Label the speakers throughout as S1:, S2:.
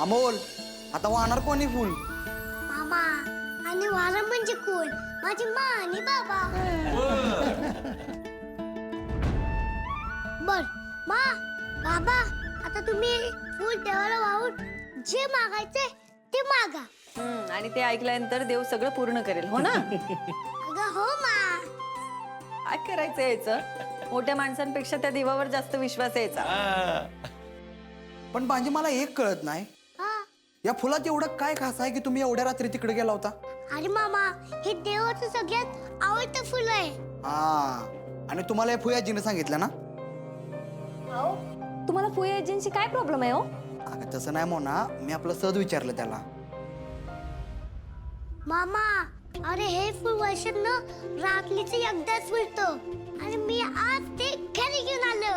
S1: अमोल आता वाहणार कोणी फुल?
S2: मामा आणि वारा म्हणजे कोण? माझी मा आणि बाबा. बर मा बाबा, आता तुम्ही फुल देवाला वाहून जे मागायचे ते मागा.
S3: आणि ते ऐकल्यानंतर देव सगळं पूर्ण करेल, हो ना?
S2: अगं हो मा.
S3: काय करायचं यायचं? मोठ्या माणसांपेक्षा त्या देवावर जास्त विश्वास यायचा.
S1: पण भांजी मला एक कळत नाही,
S2: हा.
S1: या फुलात एवढं काय खास आहे की तुम्ही एवढ्या रात्री तिकडे गेला होता?
S2: अरे मामा, हे देवाचं सगळ्यात आवडतं फुल आहे.
S1: हा, आणि तुम्हाला या फुयाजीने सांगितलं ना?
S4: तुम्हाला फुया एजन्सी काय प्रॉब्लेम आहे हो?
S1: अगं तसं नाही मोना, मी आपलं सहज विचारलं त्याला.
S2: मामा, अरे हे फुल वर्षातनं रात्रीचं एकदाच फुलतं आणि मी आज ते घरी घेऊन आलो.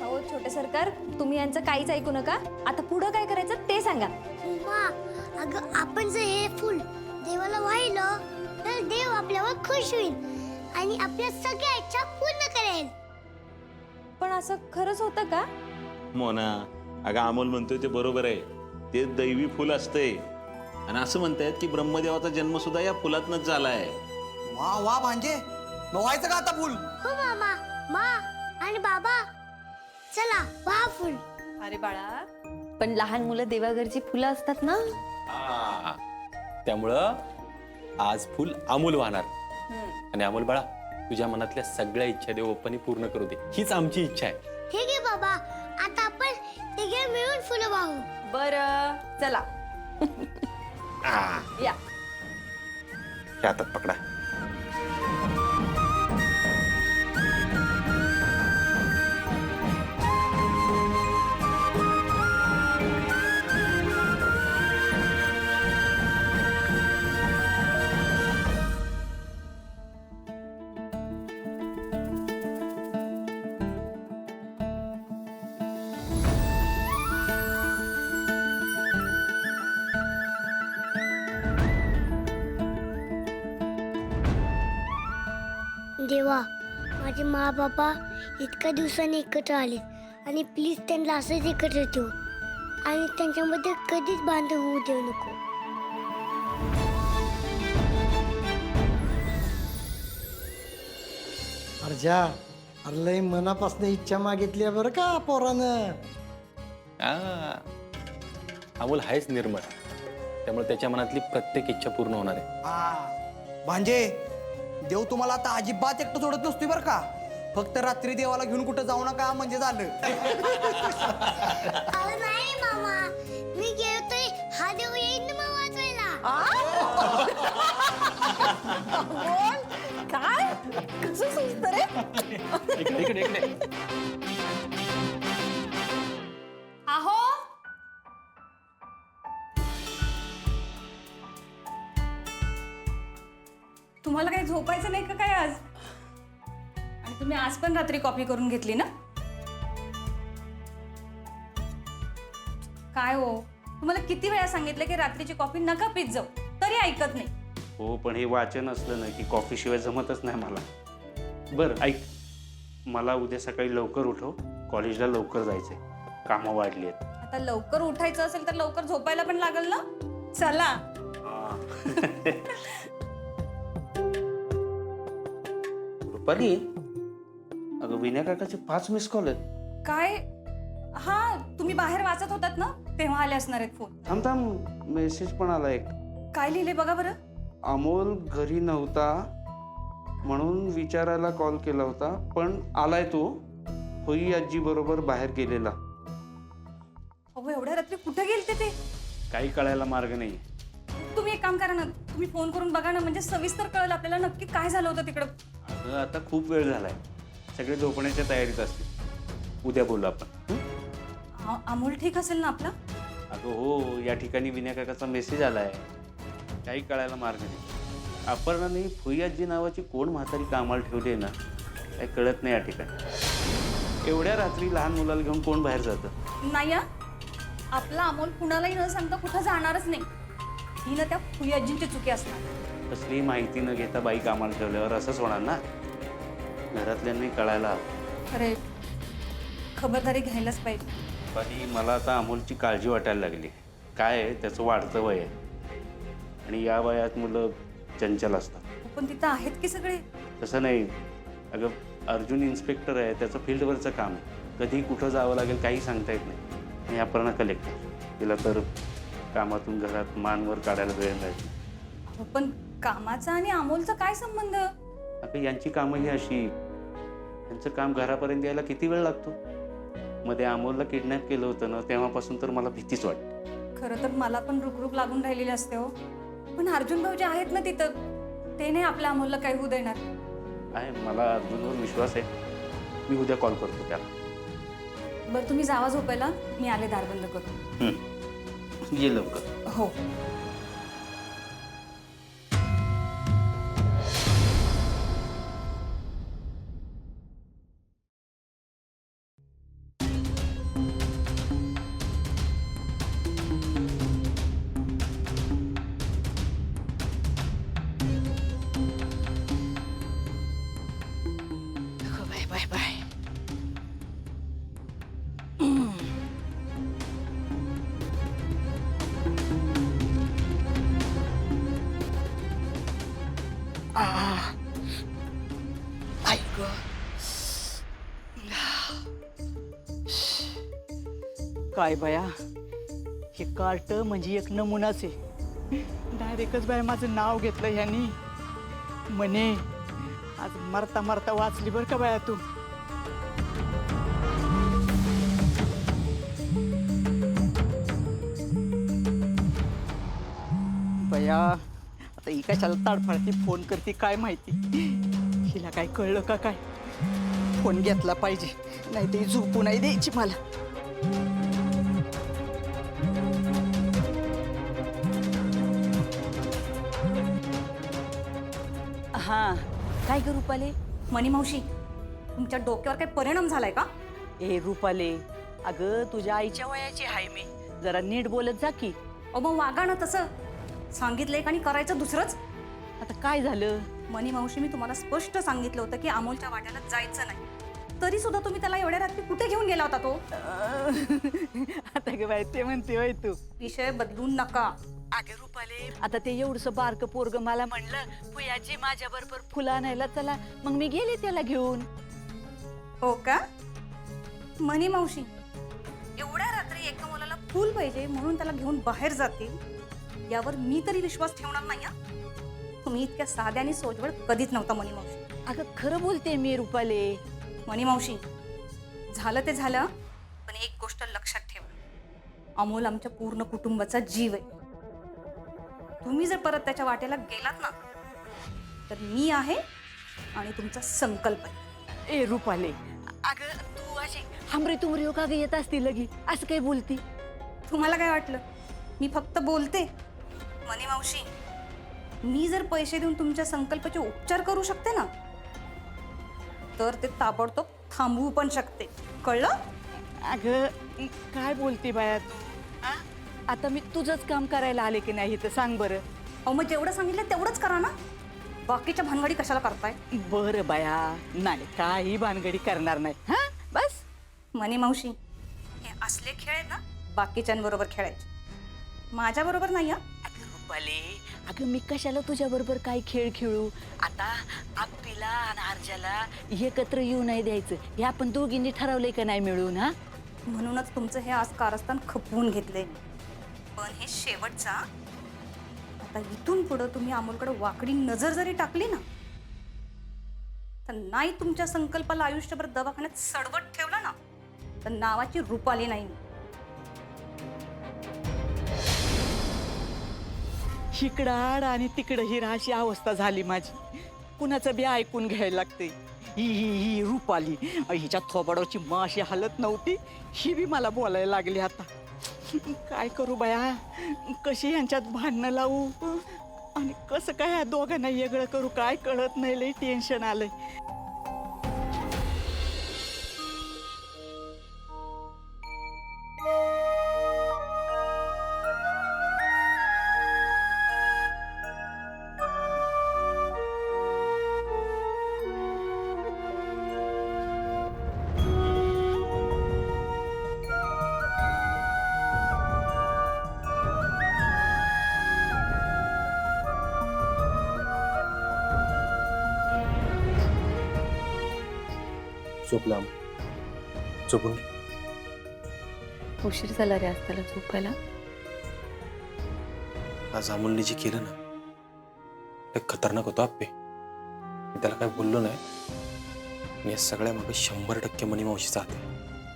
S4: हो छोटे सरकार, तुम्ही यांचं काहीच ऐकू नका. आता पुढं काय करायचं ते सांगा.
S2: मा, अगं आपण जर हे फुल देवाला वाहिलं तर देव आपल्यावर खुश होईल आणि आपल्या सगळ्या इच्छा पूर्ण करेल.
S4: पण असं खरंच होतं का?
S5: मोना, अगं अमोल म्हणतोय ते बरोबर आहे. ते दैवी फुल असते आणि असं म्हणतायत की ब्रह्मदेवाचा जन्म सुद्धा या फुलातनच झालाय.
S1: वा वा भांजे, मग व्हायचं का आता फुल?
S2: हो मामा, मा आणि बाबा, चला वाहा फुल.
S3: अरे बाळा, पण लहान मुलं देवाघरची फुलं असतात ना.
S6: त्यामुळं आज फुल अमोल वाहणार. आणि अमोल बाळा, तुझ्या मनातल्या सगळ्या इच्छा देव बाप्पांनी पूर्ण करू दे, हीच आमची इच्छा आहे.
S2: ठीक आहे बाबा, आता आपण तिघे मिळून फुलं वाहू.
S3: बरं चला. या.
S5: हे हातात पकडा.
S2: देवा, माझे मा बाबा इतक्या दिवसांनी एकत्र आले आणि प्लीज त्यांना असंच एकत्र ठेव आणि त्यांच्यामध्ये कधीच भांडण होऊ देऊ नको.
S7: अर्जा, अरे लय मनापासून इच्छा मागितली बरं का पोरानं.
S6: अमोल आहेच निर्मळ, त्यामुळे त्याच्या मनातली प्रत्येक इच्छा पूर्ण होणार आहे.
S1: हा भांजे, देव तुम्हाला आता अजिबात एकटं सोडत नसतोय बरं का. फक्त रात्री देवाला घेऊन कुठं जाऊ नका म्हणजे झालं.
S2: अहो नाही मामा, मी गेलो तरी हा देव येईन ना मग वाचवायला.
S3: काय कसं सुचतं रे?
S6: इकडे इकडे इकडे.
S4: आहो,
S8: तुम्हाला काही झोपायचं नाही का काय आज? आणि तुम्ही आज पण रात्री कॉफी करून घेतली ना? काय हो, तुम्हाला किती वेळा सांगितलं की रात्रीची कॉफी नका पीत जाऊ, तरी ऐकत नाही.
S9: हो, पण हे वाचन असलं ना की कॉफी शिवाय जमतच नाही मला. बरं ऐक, मला उद्या सकाळी लवकर उठव, कॉलेजला लवकर जायचंय, कामं वाढली आहेत.
S8: आता लवकर उठायचं असेल तर लवकर झोपायला पण लागेल ना. चला.
S9: रुपाली, अगं विनय काकाचे 5 मिस कॉल आहेत.
S8: काय? हा, तुम्ही बाहेर वाचत होतात ना, तेव्हा आले असणार आहेत फोन.
S9: थांब थांब, मेसेज पण आला एक.
S8: काय लिहिले बघा बरं.
S9: अमोल घरी नव्हता म्हणून विचारायला कॉल केला होता, पण आलाय तो. होई आजी बरोबर बाहेर गेलेला.
S8: अहो एवढ्या रात्री कुठे गेलते ते?
S9: काही कळायला मार्ग नाही.
S8: तुम्ही एक काम करा ना, तुम्ही फोन करून बघा ना, म्हणजे सविस्तर कळेल आपल्याला नक्की काय झालं होतं तिकडं.
S9: अगं आता खूप वेळ झालाय, सगळे झोपण्याच्या तयारीत असतील. उद्या बोलू आपण.
S8: अमोल ठीक असेल ना आपला?
S9: अगं हो, या ठिकाणी विनय काकाचा मेसेज आलाय. काही कळायला मार्ग नाही. अपर्णाने फुईआजी नावाची कोण म्हातारी कामाला ठेवली ना, काही कळत नाही या ठिकाणी. एवढ्या रात्री लहान मुलाला घेऊन कोण बाहेर जातं?
S8: नाही, आपला अमोल कुणालाही न सांगता कुठं जाणारच नाही. ही ना त्या फुईआजींची चुकी असणार.
S9: कसली माहिती न घेता बाई कामाला ठेवल्यावर असंच होणार ना. घरातल्यांनी कळायला.
S8: खरे, खबरदारी घ्यायलाच पाहिजे.
S9: रुपाली, मला आता अमोलची काळजी वाटायला लागली. काय आहे, त्याचं वाढतं वय आहे आणि या वयात मुलं चंचल असतात.
S8: पण तिथं आहेत की सगळे.
S9: तसं नाही अगं, अर्जुन इन्स्पेक्टर आहे, त्याचं फील्डवरचं काम आहे. कधी कुठं जावं लागेल काही सांगता येत नाही. आणि अपर्णा कलेक्टर, तिला तर कामातून घरात मानवर काढायला वेळ मिळते.
S8: हो, पण कामाचा आणि अमोलचा काय संबंध?
S9: अगं, यांची कामं ही अशी, यांचं काम घरापर्यंत यायला किती वेळ लागतो. मध्ये अमोलला किडनॅप केलं होतं ना, तेव्हापासून तर मला भीतीच वाटते.
S8: खरं तर मला पण रुकरुक लागून राहिलेली असते हो. पण अर्जुन भाऊ जे आहेत ना तिथं, ते नाही आपल्या अमोलला काही होऊ देणार.
S9: आहे, मला अर्जुनवर विश्वास आहे. मी उद्या कॉल करतो त्याला.
S8: बरं, तुम्ही जावा झोपायला, मी आले दार बंद करून.
S9: ये लवकर.
S8: हो.
S10: Bye bye bye. ऐक काय बाया, हे कार्ट म्हणजे एक नमुनाच आहे. डायरेक्टच बाय माझं नाव घेतलं ह्यानी. म्हणे आज मरता मरता वाचली बर का बाया तू. बया, आता ही कशाला ताडफाडती फोन करते काय माहिती. हिला काय कळलं का काय. फोन घेतला पाहिजे, नाही ते झोपू नाही द्यायची मला. हा, काय ग रुपाले?
S8: मनी मावशी, तुमच्या डोक्यावर काही परिणाम झालाय का?
S10: ए रुपाले, अगं तुझ्या आईच्या वयाची आहे मी, जरा नीट बोलत जा की.
S8: मग वागा ना तसं. सांगितलंय आणि करायचं दुसरंच.
S10: आता काय झालं?
S8: मनी मावशी, मी तुम्हाला स्पष्ट सांगितलं होतं की अमोलच्या वाट्याला जायचं नाही. तरी सुद्धा तुम्ही त्याला एवढ्या रात्री कुठे घेऊन गेला होता तो?
S10: आता ग बाई, ते म्हणते होय तू.
S8: विषय बदलून नका.
S10: अगं रुपाले, आता ते एवढंसं बारकं पोरग मला म्हणलं पुयाजी माझ्या बरोबर फुलं आणायला चला, मग मी गेले त्याला घेऊन.
S8: हो का? मनी मावशी, एवढ्या रात्री एका मुलाला फूल पाहिजे म्हणून त्याला घेऊन बाहेर जातील, यावर मी तरी विश्वास ठेवणार नाही. तुम्ही इतक्या साध्या आणि सोजवळ कधीच नव्हता मनी मावशी.
S10: अगं खरं बोलते मी रुपाले.
S8: मनी मावशी, झालं ते झालं, पण एक गोष्ट लक्षात ठेवा, अमोल आमच्या पूर्ण कुटुंबाचा जीव आहे. तुम्ही जर परत त्याच्या वाटेला गेलात ना, तर मी आहे आणि तुमचा संकल्प आहे.
S10: ए रुपाले, अगं तू अशी हमरी तुमरी का ग येत असती लगी, असं काय बोलती?
S8: तुम्हाला काय वाटलं मी फक्त बोलते? मनी मावशी, मी जर पैसे देऊन तुमच्या संकल्पाचे उपचार करू शकते ना, तर ते ताबडतोब थांबवू पण शकते. कळलं?
S10: अगं काय बोलते बाया तू? आ? आता मी तुझंच काम करायला आले की नाही तर सांग बरं.
S8: अहो, मग जेवढं सांगितलं तेवढंच करा ना. बाकीच्या भानगडी कशाला करताय?
S10: बरं बाया, नाही काही भानगडी करणार नाही. हा बस.
S8: मनी मावशी, हे असले खेळ आहेत ना, बाकीच्यांबरोबर खेळायचे, माझ्याबरोबर नाही.
S10: अगं रुपाले, अगं मी कशाला तुझ्या बरोबर काय खेळ खेळू? आता आप्पीला आणि आरजाला एकत्र येऊ नाही द्यायचं, हे आपण दोघींनी ठरवलंय का नाही मिळून? हा,
S8: म्हणूनच तुमचं हे आज कारस्थान खपवून घेतलंय. पण हे शेवटचा. आता इथून पुढं तुम्ही अमोलकडे वाकडी नजर जरी टाकली ना, तर नाही तुमच्या संकल्पाला आयुष्यभर दवाखान्यात सडवट ठेवला ना, तर नावाची रुपाली नाही.
S10: इकडं आड आणि तिकडं हिरा अशी अवस्था झाली माझी. कुणाचं बी ऐकून घ्यायला लागते. ही रुपाली, हिच्या थोबाडाची माशी हालत नव्हती, ही बी मला बोलायला लागली. आता काय करू बाया, कशी यांच्यात भांडणं लावू आणि कसं काय ह्या दोघांना वेगळं करू काय कळत नाही. लई टेन्शन आलंय.
S6: झोपला अमोल. झोपून घे.
S3: उशीर झाला रे आज त्याला झोपायला.
S6: आज अमोलने जे केलं ना ते खतरनाक होतं आप्पे. मी त्याला काय बोललो नाही. आणि या सगळ्या मागे 100% मनी मावशीचा हात आहे.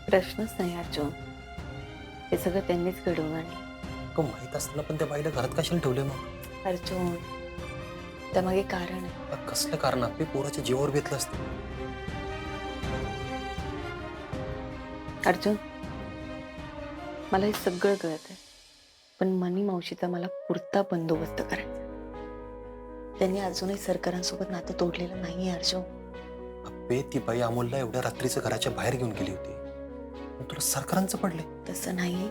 S3: प्रश्नच नाही अर्जुन, हे सगळं त्यांनीच घडवून आणलं.
S6: माहित असताना पण त्या बाईला घरात कशाला ठेवले मग?
S3: अर्जुन, त्यामागे कारण आहे.
S6: कसलं कारण आप्पे? पोराच्या जीवावर बेतलं असतं.
S3: अर्जुन, मला हे सगळं कळत आहे, पण मनी मावशीचा मला पुरता बंदोबस्त करायचा. त्यांनी अजूनही सरकारांसोबत नातं तोडलेलं नाहीये अर्जुन.
S6: अप्पे, ती बाई अमोलला एवढ्या रात्रीचं घराच्या बाहेर घेऊन गेली होती. मग तुला सरकारांचं पडले?
S3: तसं नाही.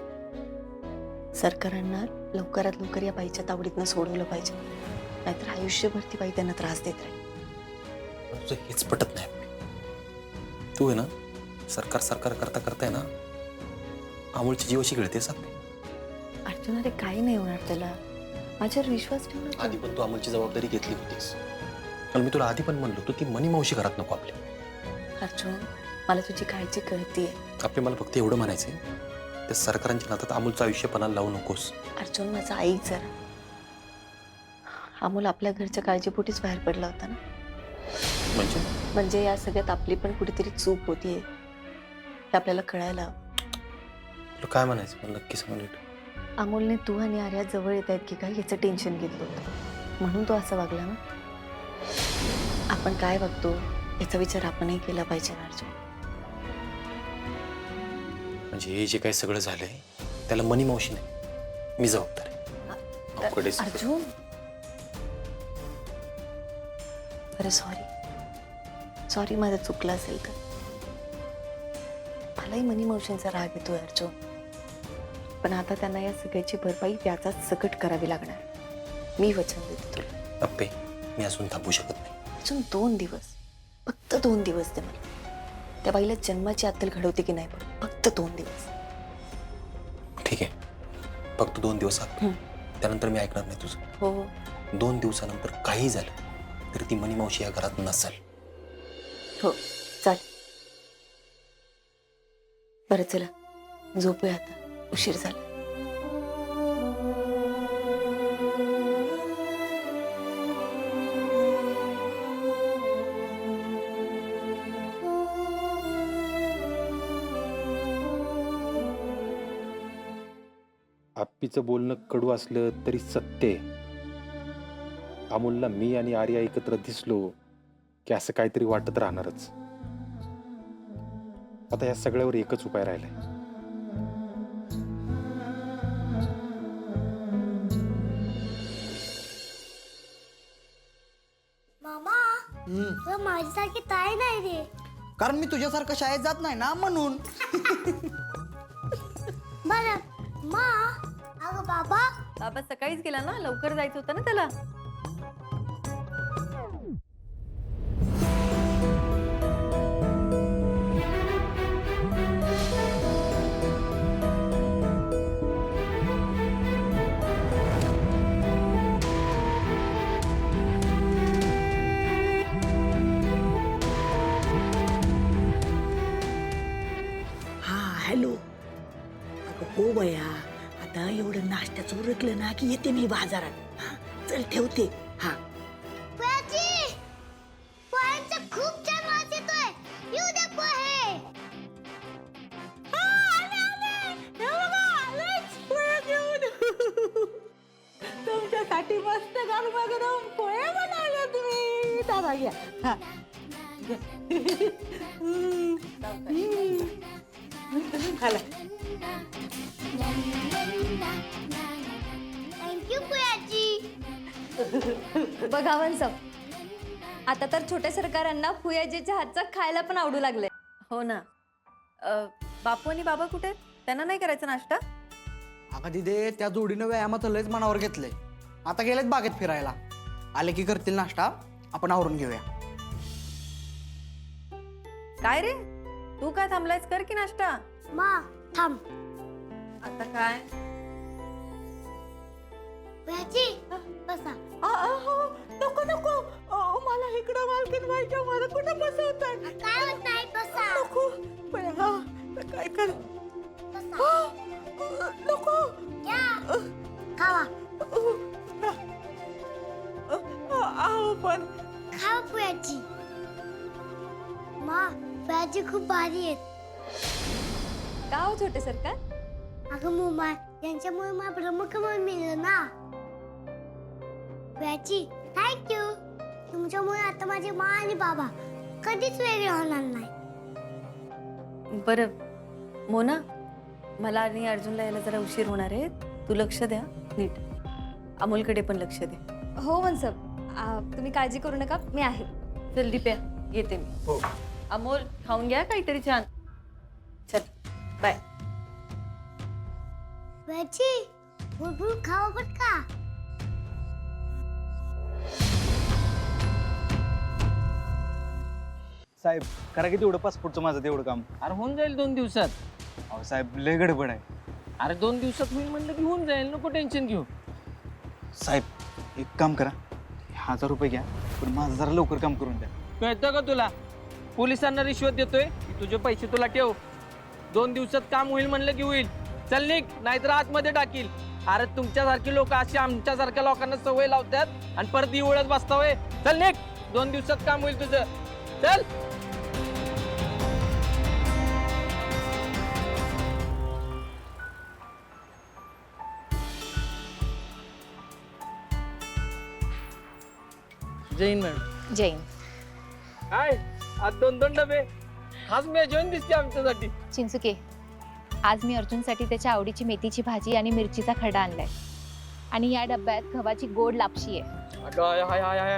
S3: सरकारांना लवकरात लवकर या बाईच्या तावडीतनं सोडवलं पाहिजे, नाहीतर आयुष्यभर ती बाई त्यांना त्रास देत राहील.
S6: तुझं हेच पटत नाही अप्पे. तू आहे ना सरकार सरकार करता करताय ना अमोलची जीवाशी खेळतेस अप्पे.
S3: अर्जुन, अरे काही नाही होणार त्याला, माझ्यावर विश्वास ठेव ना.
S6: आधी पण तू अमोलची जबाबदारी घेतली होतीस. पण मी तुला आधी पण म्हणलो होतो ती मनी मावशी घरात नको आपल्या.
S3: अर्जुन, मला तुझी काळजी कळतीये.
S6: आपले मला फक्त एवढं म्हणायचंय, त्या सरकारांच्या नातात अमोलचं आयुष्य पणाला लावू नकोस.
S3: अर्जुन, माझं ऐक जरा. अमोल आपल्या घरच्या काळजीपोटीच बाहेर पडला होता ना. म्हणजे या सगळ्यात आपली पण कुठेतरी चूक होतीये हे आपल्याला कळायला हवं.
S6: तुला काय म्हणायचं मला नक्की सांग नीट.
S3: अमोलने तू आणि आर्या जवळ येत आहेत की काय याचं टेन्शन घेतलं होतं, म्हणून तो असं वागला ना. आपण काय वागतो याचा विचार आपणही केला पाहिजे ना अर्जुन.
S6: म्हणजे हे जे काही सगळं झालंय त्याला मनी मावशी नाही, मी जबाबदार आहे. अवघड आहे.
S3: अर्जुन, अरे सॉरी माझं चुकलं असेल तर. मलाही मनी मावशींचा राग येतोय अर्जुन, पण आता त्यांना या सगळ्याची भरपाई व्याजात सकट करावी लागणार. मी वचन देते तुला.
S6: अप्पे, मी अजून थांबू शकत नाही.
S3: अजून 2 दिवस, फक्त 2 दिवस दे मला. त्या बाईला जन्माची अत्तल घडवते की नाही पण फक्त 2 दिवस.
S6: ठीक आहे, फक्त 2 दिवस अप्पे. त्यानंतर मी ऐकणार नाही तुझं.
S3: हो.
S6: 2 दिवसानंतर काही झालं तरी ती मनी मावशी या घरात नसेल.
S3: हो चाल. बरं चला झोपूया आता, उशीर झाला.
S6: आप्पीचं बोलणं कडू असलं तरी सत्य आहे. अमोलला मी आणि आर्या एकत्र दिसलो की असं काहीतरी वाटत राहणारच. आता या सगळ्यावर एकच उपाय राहिलाय.
S2: मामा, तुला माझ्यासारखी ताई नाही रे.
S1: कारण मी तुझ्यासारखं शाळेत जात नाही ना म्हणून.
S2: बरं मा, अगं बाबा.
S3: बाबा सकाळीच गेला ना, लवकर जायचं होतं ना त्याला.
S10: हा हॅलो. अगं हो बया, आता एवढं नाश्त्याचं उरकलं ना की येते मी बाजारात. हा चल ठेवते. हा
S2: पोह्यांचा खूप छान वास येतोय. येऊ दे पोहे.
S10: तुमच्यासाठी मस्त गरम पोहे बनवले तुम्ही. दादा घ्या. हा खाला.
S2: थँक्यू पोह्याची.
S4: बघा वंसम, आता तर छोट्या सरकारांना फुयाजीच्या हातचं खायला पण आवडू लागले.
S3: हो ना. बापू आणि बाबा कुठे आहेत? त्यांना नाही करायचा नाश्ता?
S1: अगं दिदे, त्या जोडीनं व्यायामाचं लयच मनावर घेतलंय. आता गेलेत बागेत फिरायला. आले की करतील नाश्ता, आपण आवरून घेऊया.
S3: काय रे, तू काय थांबलायस? कर की नाश्ता.
S2: मा थांब.
S3: आता काय?
S2: पोह्याची बसा.
S10: नको नको. मला इकडं मालकीन व्हायच्या, मला कुठं बसवताय?
S2: काय होत नाही, बसा.
S10: नको बाई, हा, तर काय कर? हा, नको.
S2: या, खावा.
S10: आहो पण
S2: खावा पुयाची. मा, पुयाची खूप भारी आहेत.
S4: का हो छोटे सरकार?
S2: अगं मुमा, यांच्यामुळे मला ब्रह्मकमळ मिळलं ना. पुयाची, थँक्यू. तुमच्यामुळे आता माझे मा आणि बाबा कधीच वेगळे होणार नाही.
S3: बरं मोना, मला आणि अर्जुनला यायला जरा उशीर होणार आहे. तू लक्ष द्या नीट. अमोलकडे पण लक्ष दे.
S4: हो वंसप, तुम्ही काळजी करू नका, मी आहे.
S3: चल दिप्या, येते मी. अमोल, खाऊन घ्या काहीतरी छान. चल बाय.
S2: पुयाची, भरपूर खावा बरं का.
S1: साहेब करा की तेवढं पासपोर्टचं माझं तेवढं काम.
S11: अरे होऊन जाईल 2 दिवसात.
S1: अहो साहेब लय गडबड आहे.
S11: अरे 2 दिवसात होईल म्हणलं की होऊन जाईल, नको टेन्शन घेऊ.
S1: साहेब एक काम करा, 1000 रुपये घ्या, पण माझं जरा लवकर काम करून द्या.
S11: कळतं का तुला? पोलिसांना रिश्वत देतोय, तुझे पैसे तुला ठेव. 2 दिवसात काम होईल म्हणलं की होईल. चल निघ, नाहीतर आतमध्ये टाकील. अरे तुमच्यासारखी लोक अशी आमच्यासारख्या लोकांना सवय लावतात आणि परत इवळत बसतावय. चल निघ, 2 दिवसात काम होईल तुझं. चल. जैन मॅडम.
S12: जैन.
S11: काय आज 2 डबे? आज मी जेवण दिसते आमच्यासाठी.
S12: चिंचुके, आज मी अर्जुनसाठी त्याच्या आवडीची मेथीची भाजी आणि मिरचीचा खडा आणलाय. आणि या डब्यात गव्हाची गोड लापशी आहे.
S11: अगं हाय हाय हाय हाय.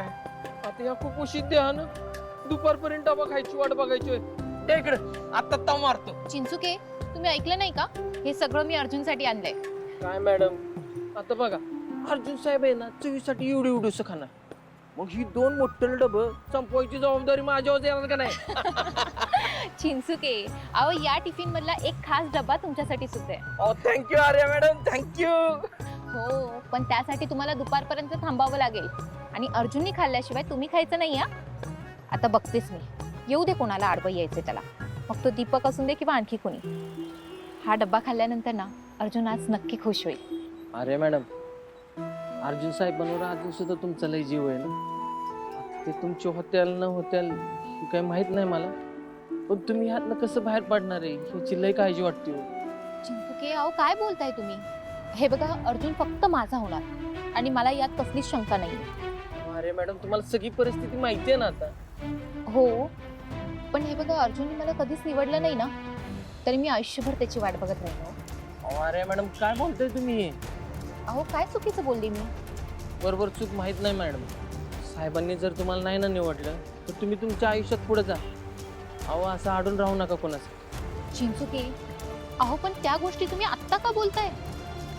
S11: आता या खूप उशीर द्या ना, दुपारपर्यंत डबा खायची वाट बघायची होय. ते इकडं आता ताव मारतो.
S12: चिंचुके, तुम्ही ऐकलं नाही का? हे सगळं मी अर्जुनसाठी आणलंय.
S11: काय मॅडम, आता बघा अर्जुन साहेब आहे ना, चवीसाठी एवढी एवढंसं खाणार. मग ही 2 मोठे डबं संपवायची जबाबदारी माझ्यावर येणार का नाही?
S12: चिंचुके, अहो या टिफिन मधला एक खास डब्बा तुमच्यासाठी सुद्धा आहे.
S11: Thank you Arya madam, thank you.
S12: हो, पण त्यासाठी तुम्हाला दुपारपर्यंत थांबावं लागेल. आणि अर्जुनने खाल्ल्याशिवाय तुम्ही खायचं नाही. आता बघतेच मी, येऊ दे कोणाला आडवं यायचं त्याला, मग तो दीपक असून दे किंवा आणखी कोणी. हा डब्बा खाल्ल्यानंतर ना अर्जुन आज नक्की खुश होईल.
S11: अरे मॅडम, अर्जुन साहेबांवर अजून सुद्धा तुमचा लय जीव आहे ना. आता ते तुमचे हॉटेल न हॉटेल काही माहित नाही मला, पण तुम्ही ह्यातनं कसं बाहेर पडणार आहे ह्याची लय काळजी वाटते.
S12: चिंतुके, अहो काय बोलताय तुम्ही? हे बघा, अर्जुन फक्त माझा होणार आणि मला यात कसलीच शंका नाही.
S11: अरे मॅडम, तुम्हाला सगळी परिस्थिती माहिती आहे ना आता.
S12: हो, पण हे बघा, अर्जुनने मला कधीच निवडलं नाही ना, तरी मी आयुष्यभर त्याची वाट बघत राहिलो.
S11: अरे मॅडम, काय बोलताय तुम्ही?
S12: अहो काय चुकीचं बोलली मी?
S11: बरोबर चूक माहित नाही मॅडम. साहेबांनी जर तुम्हाला नाही ना निवडलं तर तुम्ही तुमच्या आयुष्यात पुढे जा. अहो असं अडून राहू नका कोणाचं.
S12: चिंचुके, अहो पण त्या गोष्टी तुम्ही आत्ता का बोलताय?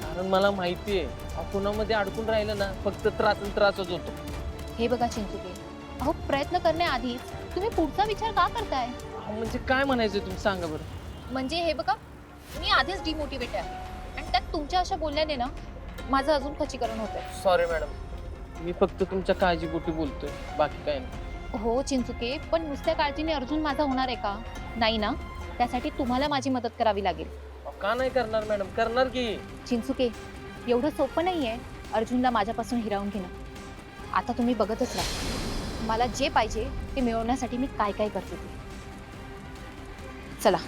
S11: कारण मला माहिती आहे, कोणामध्ये अडकून राहिलं ना फक्त त्रासच होतो.
S12: हे बघा चिंचुके, अहो प्रयत्न करण्याआधीच तुम्ही पुढचा विचार का करताय?
S11: म्हणजे काय म्हणायचं तुम्ही सांगा बरं.
S12: म्हणजे हे बघा, मी आधीच डिमोटिवेट आहे आणि त्यात तुमच्या अशा बोलण्याने ना माझं अजून खचीकरण होतंय.
S11: सॉरी मॅडम, मी फक्त तुमच्या काळजीपोटी बोलतोय, बाकी काय नाही.
S12: हो चिंचुके, पण नुसत्या काळजीने अर्जुन माझा होणार आहे का? नाही ना, त्यासाठी तुम्हाला माझी मदत करावी लागेल.
S11: का नाही करणार मॅडम, करणार की.
S12: चिंचुके, एवढं सोपं नाहीये अर्जुनला माझ्यापासून हिरावून घेणं. आता तुम्ही बघतच राहा, मला जे पाहिजे ते मिळवण्यासाठी मी काय काय करते ते. चला.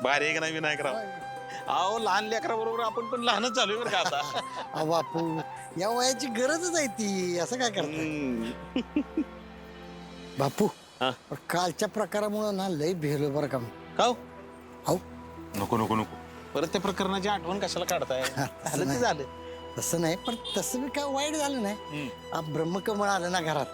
S5: भारी आहे का नाही विनायकराव? अहो लहान लेकरा बरोबर आपण पण लहानच झालोय बरं का आता.
S7: अहो बापू, या वयाची गरजच आहे ती, असं काय करताय? बापू,
S5: हा?
S7: कालच्या प्रकारामुळे ना लय भेलो बरं का.
S5: काव?
S7: हो.
S5: नको नको नको, परत त्या प्रकरणाची आठवण कशाला काढताय? झालं ते झालं.
S7: तसं नाही, पण तसं बी काय वाईट झालं नाही. ब्रह्मकमळ आलं ना घरात.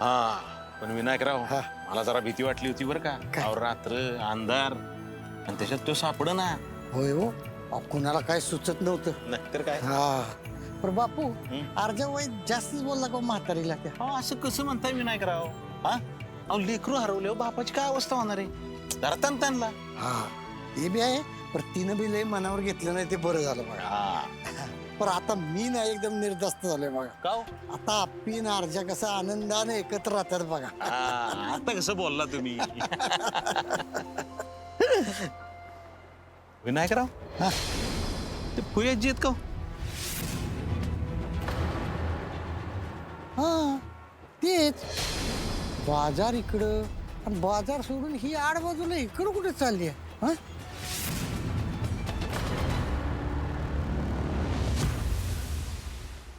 S5: हा, पण विनायकराव
S7: हा.
S5: मला जरा भीती वाटली होती बरं का.
S7: काय?
S5: अहो, रात्र अंधार आणि त्याच्यात तो सापड ना.
S7: होय हो, अहो, कुणाला काय सुचत नव्हतं.
S5: नंतर काय?
S7: हा, पण बापू अर्ध्या वय जास्तच बोलला का म्हातारीला त्या.
S5: अहो, असं कसं म्हणताय विनायकराव? हा, अहो लेकरू हरवले, बापाची काय अवस्था होणार आहे? जरा त्यांना.
S7: हा, ते बी आहे पण तिनं बी लय मनावर घेतलं नाही ते बरं झालं बघा. पण आता मी ना एकदम निर्धास्त झालोय बघा.
S5: का
S7: आता आप्पी ना अर्जा कसं आनंदाने एकत्र राहतात बघा.
S5: आता कसं बोलला तुम्ही? विनायकराव ते फुयाजी आहेत का?
S7: हा तेच बाजार इकडं आणि बाजार सोडून ही आड बाजूला इकडं कुठे चालली आहे? हा